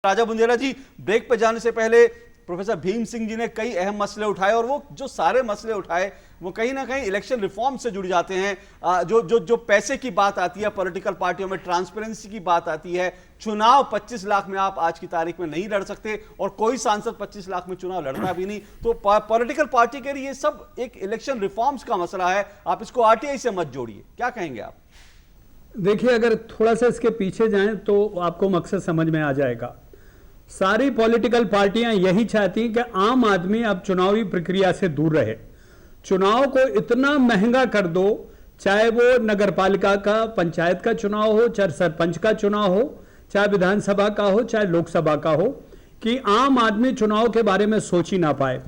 राजा बुंदेला जी, break पे जाने से पहले प्रोफेसर भीम सिंह जी ने कई अहम मसले उठाए और वो जो सारे मसले उठाए वो कहीं ना कहीं इलेक्शन रिफॉर्म से जुड़ जाते हैं। जो पैसे की बात आती है, पॉलिटिकल पार्टियों में ट्रांसपेरेंसी की बात आती है, चुनाव 25 लाख में आप आज की तारीख में नहीं लड़ सकते और कोई सांसद 25 लाख में चुनाव लड़ता भी नहीं, तो पॉलिटिकल पार्टी के लिए ये सब एक इलेक्शन रिफॉर्म्स का मसला है। आप इसको आरटीआई से मत जोड़िए, क्या कहेंगे आप? देखिए, अगर थोड़ा सा इसके पीछे जाएं तो आपको मकसद समझ में आ जाएगा। सारी पॉलिटिकल पार्टियां यही चाहती हैं कि आम आदमी अब चुनावी प्रक्रिया से दूर रहे। चुनाव को इतना महंगा कर दो, चाहे वो नगर पालिका का, पंचायत का चुनाव हो, चाहे सरपंच का चुनाव हो, चाहे विधानसभा का हो, चाहे लोकसभा का हो, कि आम आदमी चुनाव के बारे में सोच ही ना पाए।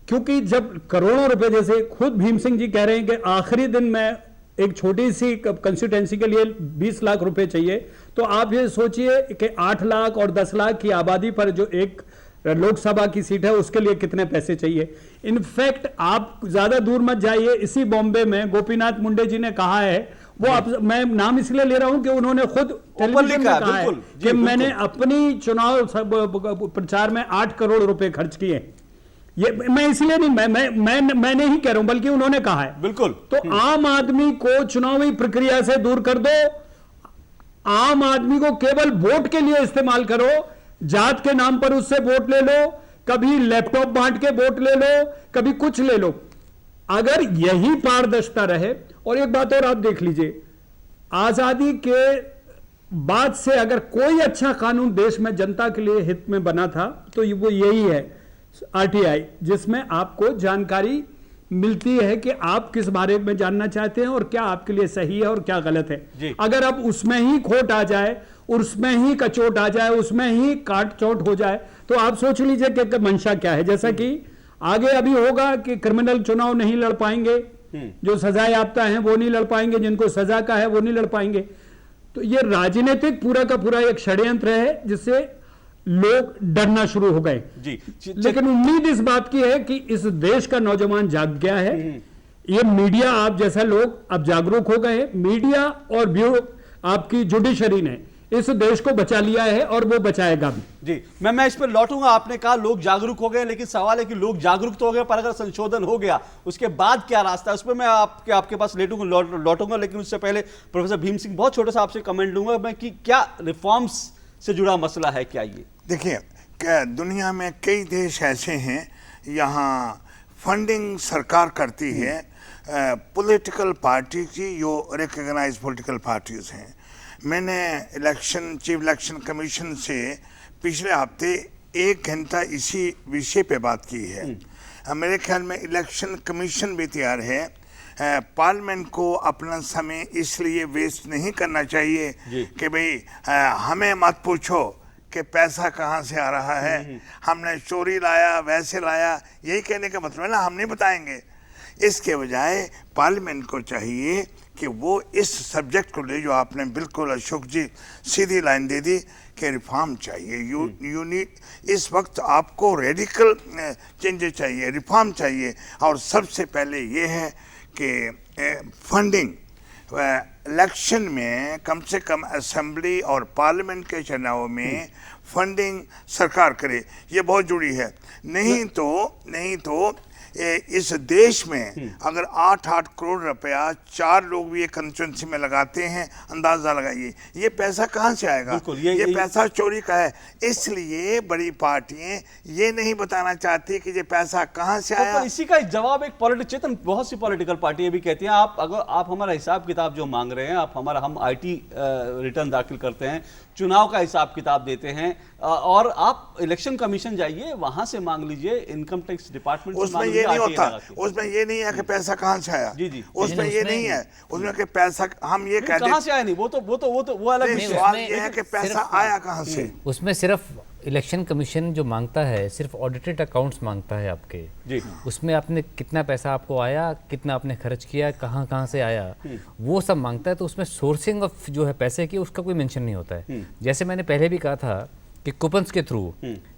क्योंकि जब करोड़ों रुपए, जैसे खुद भीम सिंह जी कह रहे हैं कि आखिरी दिन में एक छोटी सी कंस्टिट्यूएंसी के लिए 20 लाख रुपए चाहिए, तो आप ये सोचिए कि 8 लाख और 10 लाख की आबादी पर जो एक लोकसभा की सीट है उसके लिए कितने पैसे चाहिए। इनफैक्ट आप ज्यादा दूर मत जाइए, इसी बॉम्बे में गोपीनाथ मुंडे जी ने कहा है, वो मैं नाम इसलिए ले रहा हूं कि उन्होंने खुद टेलीविजन में कहा है कि मैंने अपनी चुनाव प्रचार में 8 करोड़ रुपए खर्च किए। ये मैं इसलिए नहीं, मैं नहीं कह रहा हूं, बल्कि उन्होंने कहा है। बिल्कुल। तो आम आदमी को चुनावी प्रक्रिया से दूर कर दो, आम आदमी को केवल वोट के लिए इस्तेमाल करो। जात के नाम पर उससे वोट ले लो, कभी लैपटॉप बांट के वोट ले लो, कभी कुछ ले लो। अगर यही पारदर्शिता रहे, और एक बात और आप देख लीजिए, आजादी के बाद से अगर कोई अच्छा कानून देश में जनता के लिए हित में बना था तो वो यही है, आरटीआई, जिसमें आपको जानकारी मिलती है कि आप किस बारे में जानना चाहते हैं और क्या आपके लिए सही है और क्या गलत है। अगर अब उसमें ही खोट आ जाए, उसमें ही कचोट आ जाए, उसमें ही काट चोट हो जाए, तो आप सोच लीजिए कि मंशा क्या है। जैसा कि आगे अभी होगा कि क्रिमिनल चुनाव नहीं लड़ पाएंगे, जो सजा याफ्ता हैं वो नहीं लड़ पाएंगे, जिनको सजा का है वो नहीं लड़ पाएंगे। तो ये राजनीतिक पूरा का पूरा एक षड्यंत्र है जिससे लोग डरना शुरू हो गए। लेकिन उम्मीद इस बात की है कि इस देश का नौजवान जाग गया है। ये मीडिया, आप जैसा लोग अब जागरूक हो गए। मीडिया और ब्यूरो, आपकी जुडिशरी ने इस देश को बचा लिया है और वो बचाएगा भी। जी, मैं इस पर लौटूंगा। आपने कहा लोग जागरूक हो गए, लेकिन सवाल है कि लोग जागरूक तो हो गए, पर अगर संशोधन हो गया उसके बाद क्या रास्ता है, उस पर मैं आपके पास लौटूंगा। लेकिन उससे पहले प्रोफेसर भीम सिंह, बहुत छोटा सा आपसे कमेंट लूंगा मैं कि क्या रिफॉर्म्स से जुड़ा मसला है क्या ये? देखिए, दुनिया में कई देश ऐसे हैं यहाँ फंडिंग सरकार करती है पॉलिटिकल पार्टी की, जो रिकॉग्नाइज पॉलिटिकल पार्टीज हैं। मैंने चीफ इलेक्शन कमीशन से पिछले हफ्ते 1 घंटा इसी विषय पे बात की है। मेरे ख्याल में इलेक्शन कमीशन भी तैयार है। पार्लियामेंट को अपना समय इसलिए वेस्ट नहीं करना चाहिए कि भाई हमें मत पूछो कि पैसा कहाँ से आ रहा है, हमने चोरी लाया, वैसे लाया, यही कहने का मतलब है ना, हम नहीं बताएंगे। इसके बजाय पार्लियामेंट को चाहिए कि वो इस सब्जेक्ट को ले, जो आपने बिल्कुल अशोक जी सीधी लाइन दे दी कि रिफॉर्म चाहिए। यू नीड, इस वक्त आपको रेडिकल चेंजेस चाहिए, रिफॉर्म चाहिए। और सबसे पहले ये है कि फंडिंग इलेक्शन में, कम से कम असेंबली और पार्लियामेंट के चुनाव में फंडिंग सरकार करे, ये बहुत जरूरी है। नहीं तो इस देश में अगर 8-8 करोड़ रुपया 4 लोग भी एक कंस्टिट्यूंसी में लगाते हैं, अंदाजा लगाइए ये पैसा कहाँ से आएगा। ये पैसा चोरी का है। इसलिए बड़ी पार्टियां ये नहीं बताना चाहती कि ये पैसा कहाँ से आया। तो इसी का जवाब एक चेतन, बहुत सी पॉलिटिकल पार्टियां भी कहती हैं, अगर आप हमारा हिसाब किताब जो मांग रहे हैं, हम IT रिटर्न दाखिल करते हैं, चुनाव का हिसाब किताब देते हैं, और आप इलेक्शन कमीशन जाइए, वहां से मांग लीजिए, इनकम टैक्स डिपार्टमेंट से मांग लीजिए। नहीं होता, उसमें ये नहीं है कि पैसा कहाँ से आया। उसमें ये नहीं है, उसमें कि पैसा हम ये कहते हैं कहाँ से आया, नहीं वो अलग सवाल ये है कि पैसा आया कहाँ से। उसमें सिर्फ इलेक्शन कमीशन जो मांगता है सिर्फ ऑडिटेड अकाउंट्स मांगता है आपके जी। उसमें आपने कितना पैसा आपको आया, कितना आपने खर्च किया, कहाँ कहाँ से आया, वो सब मांगता है। तो उसमें सोर्सिंग ऑफ जो है पैसे की, उसका कोई मेंशन नहीं होता है। जैसे मैंने पहले भी कहा था कि कूपन्स के थ्रू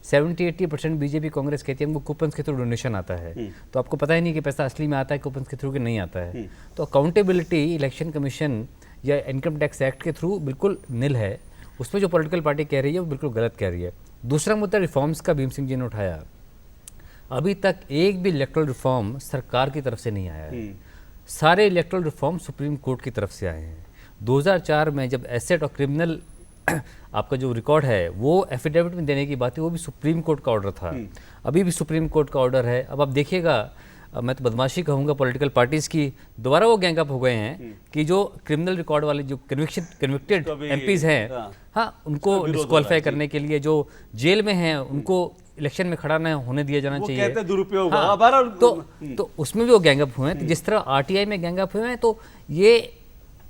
70-80% बीजेपी कांग्रेस कहती है वो कूपन्स के थ्रू डोनेशन आता है, तो आपको पता ही नहीं कि पैसा असली में आता है कूपन्स के थ्रू कि नहीं आता है। तो अकाउंटेबिलिटी इलेक्शन कमीशन या इनकम टैक्स एक्ट के थ्रू बिल्कुल निल है। उसमें जो पॉलिटिकल पार्टी कह रही है वो बिल्कुल गलत कह रही है। दूसरा मुद्दा रिफॉर्म्स का भीम सिंह जी ने उठाया। अभी तक एक भी इलेक्टोरल रिफॉर्म सरकार की तरफ से नहीं आया है, सारे इलेक्टोरल रिफॉर्म सुप्रीम कोर्ट की तरफ से आए हैं। 2004 में जब एसेट और क्रिमिनल आपका जो रिकॉर्ड है वो एफिडेविट में देने की बात है, वो भी सुप्रीम कोर्ट का ऑर्डर था, अभी भी सुप्रीम कोर्ट का ऑर्डर है। अब आप देखिएगा, मैं तो बदमाशी कहूँगा पॉलिटिकल पार्टीज़ की, दोबारा वो गैंग अप हो गए हैं कि जो क्रिमिनल रिकॉर्ड वाले जो कन्विक्टेड एमपीज़ हैं, हाँ, उनको डिस्क्वालीफाई करने के लिए, जो जेल में हैं उनको इलेक्शन में खड़ा न होने दिया जाना चाहिए, कहते हैं दुरुपयोग। हाँ, तो उसमें भी वो गैंग अप हुए हैं। तो जिस तरह आरटीआई में गैंग अप हुए हैं, तो ये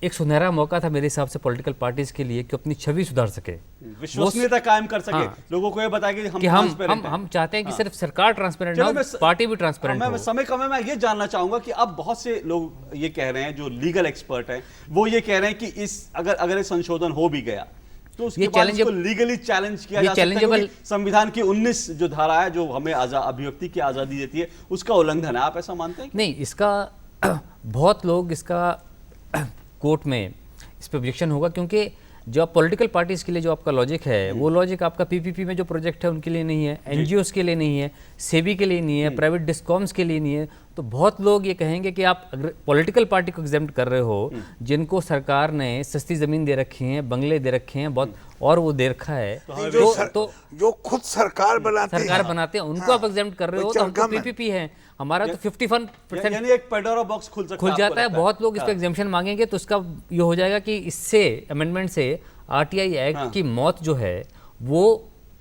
एक सुनहरा मौका था मेरे हिसाब से पॉलिटिकल पार्टीज के लिए कि अपनी छवि सुधार सके, विश्वसनीयता कायम कर सके, हाँ, लोगों को ये बताए कि हम चाहते हैं कि सिर्फ सरकार ट्रांसपेरेंट ना हो, पार्टी भी ट्रांसपेरेंट हो। समय कम है, मैं ये जानना चाहूंगा कि अब बहुत से लोग ये कह रहे हैं, जो लीगल एक्सपर्ट हैं, वो ये कह रहे हैं कि इस अगर ये संशोधन हो भी गया तो उसके बाद इसको लीगली चैलेंज किया जा सकता है, क्योंकि संविधान की 19 जो धारा है जो हमें अभिव्यक्ति की आजादी देती है, उसका उल्लंघन है। आप ऐसा मानते हैं? नहीं, इसका बहुत लोग इसका कोर्ट में इस पर ऑब्जेक्शन होगा, क्योंकि जो पॉलिटिकल पार्टीज के लिए जो आपका लॉजिक है वो लॉजिक आपका पीपीपी में जो प्रोजेक्ट है उनके लिए नहीं है, एनजीओस के लिए नहीं है, सेबी के लिए नहीं है, प्राइवेट डिस्कॉम्स के लिए नहीं है। तो बहुत लोग ये कहेंगे कि आप अगर पॉलिटिकल पार्टी को एग्जेम्प्ट कर रहे हो, जिनको सरकार ने सस्ती जमीन दे रखी है, बंगले दे रखे हैं बहुत, और वो दे रखा है, तो जो खुद सरकार बनाते हैं उनको आप एग्जेम्प्ट कर रहे हो, तो हमको पीपीपी है, हमारा तो 51% यानी एक पेंडोरा बॉक्स खुल जाता है। बहुत लोग इस पर एग्जेम्पशन मांगेंगे, तो इसका ये हो जाएगा कि इससे अमेंडमेंट से आरटीआई एक्ट की मौत जो है वो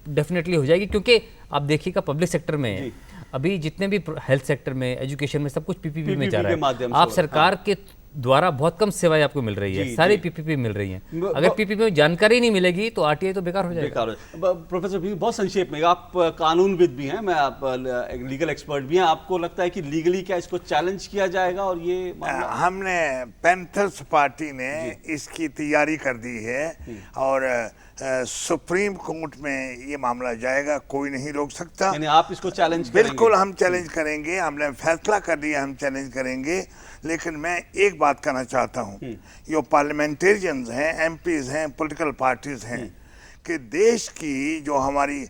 डेफिनेटली हो जाएगी। क्योंकि आप देखिएगा पब्लिक सेक्टर में अभी जितने भी हेल्थ सेक्टर में, एजुकेशन में, सब कुछ पीपीपी में जा रहा है। आप सरकार के द्वारा बहुत कम सेवाएं आपको मिल रही है, सारी पीपीपी मिल रही हैं। अगर पीपीपी में जानकारी नहीं मिलेगी तो आरटीआई तो बेकार हो जाएगा। प्रोफेसर भी बहुत संक्षेप में, आप कानूनविद भी हैं, मैं आप लीगल एक्सपर्ट भी हैं, आपको लगता है कि लीगली क्या इसको चैलेंज किया जाएगा? और ये हमने पैंथर्स पार्टी ने इसकी तैयारी कर दी है और सुप्रीम कोर्ट में ये मामला जाएगा, कोई नहीं रोक सकता। यानी आप इसको चैलेंज करेंगे? बिल्कुल हम चैलेंज करेंगे, हमने फैसला कर दिया, हम चैलेंज करेंगे। लेकिन मैं एक बात कहना चाहता हूँ, जो पार्लियामेंटेरियंस हैं, एमपीज हैं, पॉलिटिकल पार्टीज हैं, कि देश की जो हमारी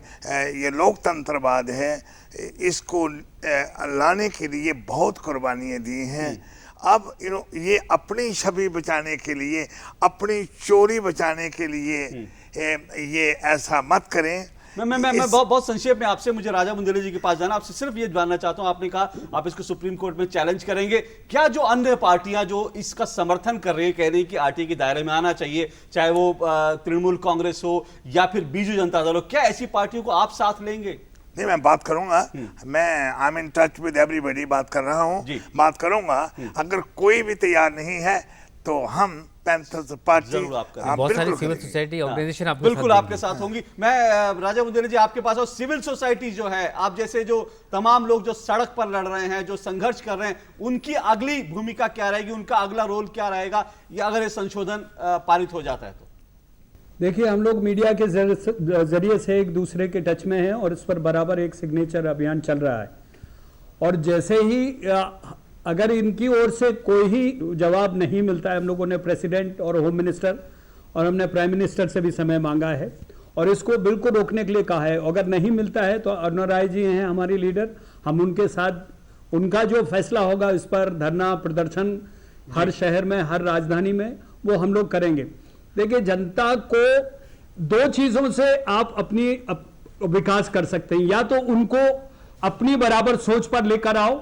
ये लोकतंत्रवाद है, इसको लाने के लिए बहुत कुर्बानियाँ दी हैं। अब ये अपनी छवि बचाने के लिए, अपनी चोरी बचाने के लिए ये ऐसा मत करें। मैं बहुत संक्षेप में आपसे, मुझे राजा बुंदेले जी के पास जाना, आपसे सिर्फ ये जानना चाहता हूं, आपने कहा आप इसको सुप्रीम कोर्ट में चैलेंज करेंगे, क्या जो अन्य पार्टियां जो इसका समर्थन कर रही है, कह रही है कि आरटीआई के दायरे में आना चाहिए, चाहे वो तृणमूल कांग्रेस हो या फिर बीजू जनता दल हो, क्या ऐसी पार्टियों को आप साथ लेंगे? नहीं, मैं बात करूंगा, मैं I am in touch with everybody, बात कर रहा हूं, बात करूंगा। अगर कोई भी तैयार नहीं है तो हम पैंथर्स पार्टी, बहुत सारी सिविल सोसाइटी ऑर्गेनाइजेशन आपके बिल्कुल आपके साथ होंगी। मैं राजा बुंदेले जी आपके पास, और सिविल सोसाइटी जो है, आप जैसे जो तमाम लोग जो सड़क पर लड़ रहे हैं, जो संघर्ष कर रहे हैं, उनकी अगली भूमिका क्या रहेगी, उनका अगला रोल क्या रहेगा, या अगर ये संशोधन पारित हो जाता है तो? देखिए, हम लोग मीडिया के जरिए से एक दूसरे के टच में हैं और इस पर बराबर एक सिग्नेचर अभियान चल रहा है। और जैसे ही अगर इनकी ओर से कोई ही जवाब नहीं मिलता है, हम लोगों ने प्रेसिडेंट और होम मिनिस्टर और हमने प्राइम मिनिस्टर से भी समय मांगा है और इसको बिल्कुल रोकने के लिए कहा है। अगर नहीं मिलता है तो अरुणा राय जी हैं हमारी लीडर, हम उनके साथ, उनका जो फैसला होगा इस पर धरना प्रदर्शन हर शहर में, हर राजधानी में, वो हम लोग करेंगे। देखिए, जनता को दो चीजों से आप अपनी विकास कर सकते हैं, या तो उनको अपनी बराबर सोच पर लेकर आओ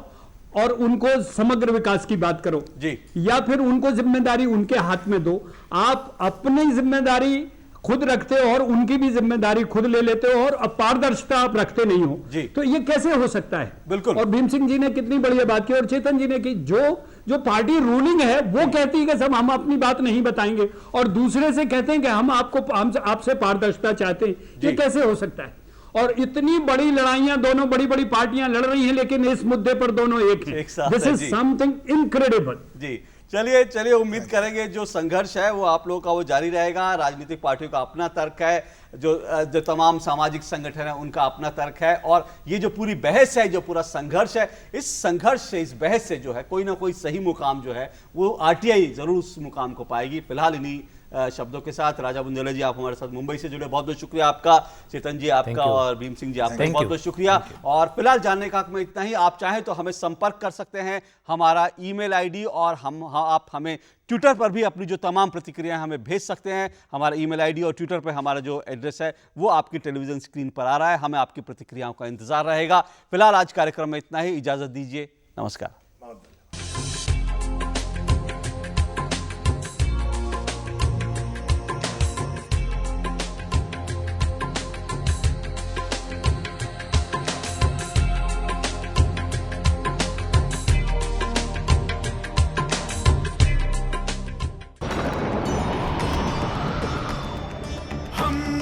और उनको समग्र विकास की बात करो जी, या फिर उनको जिम्मेदारी उनके हाथ में दो। आप अपनी जिम्मेदारी खुद रखते हो और उनकी भी जिम्मेदारी खुद ले लेते हो और पारदर्शिता आप रखते नहीं हो, तो ये कैसे हो सकता है? बिल्कुल। और भीम सिंह जी ने कितनी बढ़िया बात की और चेतन जी ने की, जो पार्टी रूलिंग है वो कहती है कि सब हम अपनी बात नहीं बताएंगे और दूसरे से कहते हैं कि हम आपसे पारदर्शिता चाहते हैं। ये कैसे हो सकता है? और इतनी बड़ी लड़ाइयां दोनों बड़ी बड़ी पार्टियां लड़ रही हैं, लेकिन इस मुद्दे पर दोनों एक हैं। This is something incredible. जी, चलिए उम्मीद करेंगे जो संघर्ष है वो आप लोगों का वो जारी रहेगा। राजनीतिक पार्टियों का अपना तर्क है, जो तमाम सामाजिक संगठन है उनका अपना तर्क है, और ये जो पूरी बहस है, जो पूरा संघर्ष है, इस संघर्ष से, इस बहस से जो है कोई ना कोई सही मुकाम जो है वो आरटीआई जरूर उस मुकाम को पाएगी। फिलहाल इन्हीं शब्दों के साथ राजा बुंदेला जी, आप हमारे साथ मुंबई से जुड़े, बहुत बहुत शुक्रिया आपका। चेतन जी आपका और भीम सिंह जी आपका बहुत बहुत शुक्रिया। और फिलहाल जानने का हक में इतना ही। आप चाहें तो हमें संपर्क कर सकते हैं, हमारा ईमेल आईडी, और आप हमें ट्विटर पर भी अपनी जो तमाम प्रतिक्रियाएं हमें भेज सकते हैं। हमारा ईमेल आईडी और ट्विटर पर हमारा जो एड्रेस है वो आपकी टेलीविजन स्क्रीन पर आ रहा है। हमें आपकी प्रतिक्रियाओं का इंतजार रहेगा। फिलहाल आज कार्यक्रम में इतना ही, इजाजत दीजिए, नमस्कार।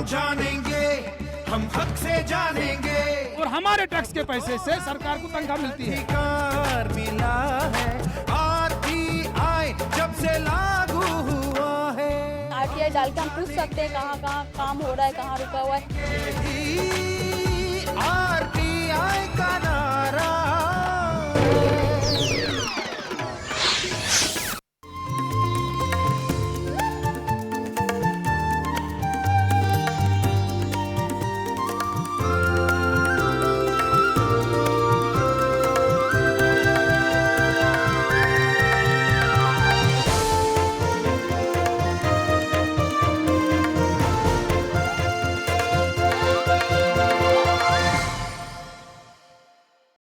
जानेंगे, हम हक से जानेंगे, और हमारे टैक्स के पैसे से सरकार को तनख्वाह मिलती है। अधिकार मिला है, आरटीआई जब से लागू हुआ है। आरटीआई डाल के हम पूछ सकते हैं कहाँ कहाँ काम हो रहा है, कहाँ रुका हुआ है।